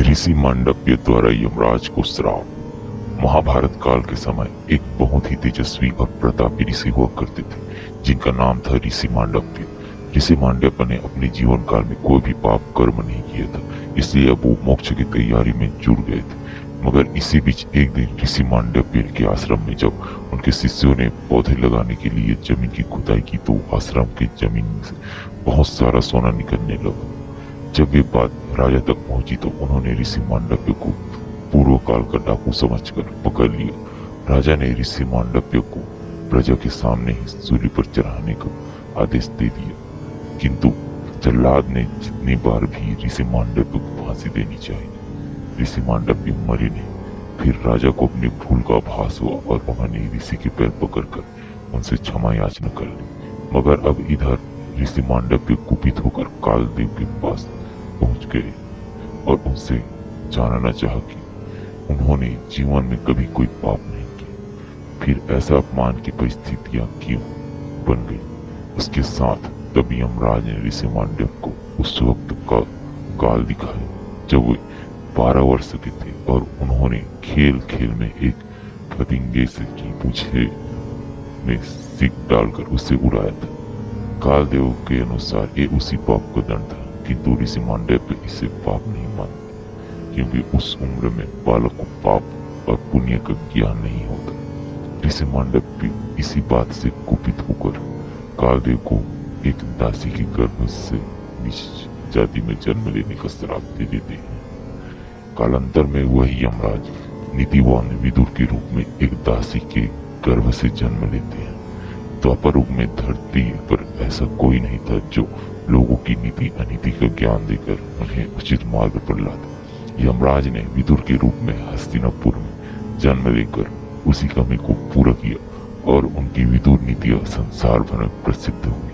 ऋषि मांडव्य द्वारा यमराज को श्राप। महाभारत काल के समय एक बहुत ही तेजस्वी और प्रतापी ऋषि हुआ करते थे जिनका नाम था ऋषि मांडव्य। ऋषि मांडव्य ने अपने जीवन काल में कोई भी पाप कर्म नहीं किया था, इसलिए अब वो मोक्ष की तैयारी में जुड़ गए थे। मगर इसी बीच एक दिन ऋषि मांडव्य के आश्रम में जब उनके शिष्यों ने पौधे लगाने के लिए जमीन की खुदाई की तो आश्रम की जमीन से बहुत सारा सोना निकलने लगा। जब ये बात राजा तक पहुंची तो उन्होंने ऋषि मांडव्य को पूर्व काल का डाकू समझकर पकड़ लिया। राजा ने ऋषि मांडव्य को प्रजा के सामने ही सूली पर चढ़ाने का आदेश दे दिया, किंतु जल्लाद ने जितनी बार भी ऋषि मांडव्य को फांसी देनी चाहिए, ऋषि मांडव्य मरे नहीं। फिर राजा को अपनी भूल का आभास हुआ और उन्होंने ऋषि के पैर पकड़कर उनसे क्षमा याचना कर ली। मगर अब इधर ऋषि मांडव्य कुपित होकर कालदेव के पास पहुंच गए और उनसे जानना चाहा कि उन्होंने जीवन में कभी कोई पाप नहीं किया, फिर ऐसा अपमान की परिस्थितियां क्यों बन गई। उसके साथ तभी यमराज ने ऋषि मांडव्य को उस वक्त का काल दिखाया जब वे 12 वर्ष के थे और उन्होंने खेल खेल में एक फतिंगे से की पूछे में सिक डालकर उसे उड़ाया था। कालदेव के अनुसार ये उसी पाप का दंड था, किंतु ऋषि मांडव्य इसे पाप नहीं मानते क्योंकि उस उम्र में बालक को पाप और पुण्य का ज्ञान नहीं होता। ऋषि मांडव्य इसी बात से कुपित होकर कालदेव को एक दासी के गर्भ से नीच जाति में जन्म लेने का श्राप दे देते हैं। कालांतर में वही यमराज नीतिवान विदुर के रूप में एक दासी के गर्भ से जन्म लेते हैं। द्वापर युग में धरती पर ऐसा कोई नहीं था जो लोगों की नीति अनीति का ज्ञान देकर उन्हें उचित मार्ग पर लाता। यमराज ने विदुर के रूप में हस्तिनापुर में जन्म लेकर उसी कमी को पूरा किया और उनकी विदुर नीतियां संसार भर में प्रसिद्ध हुई।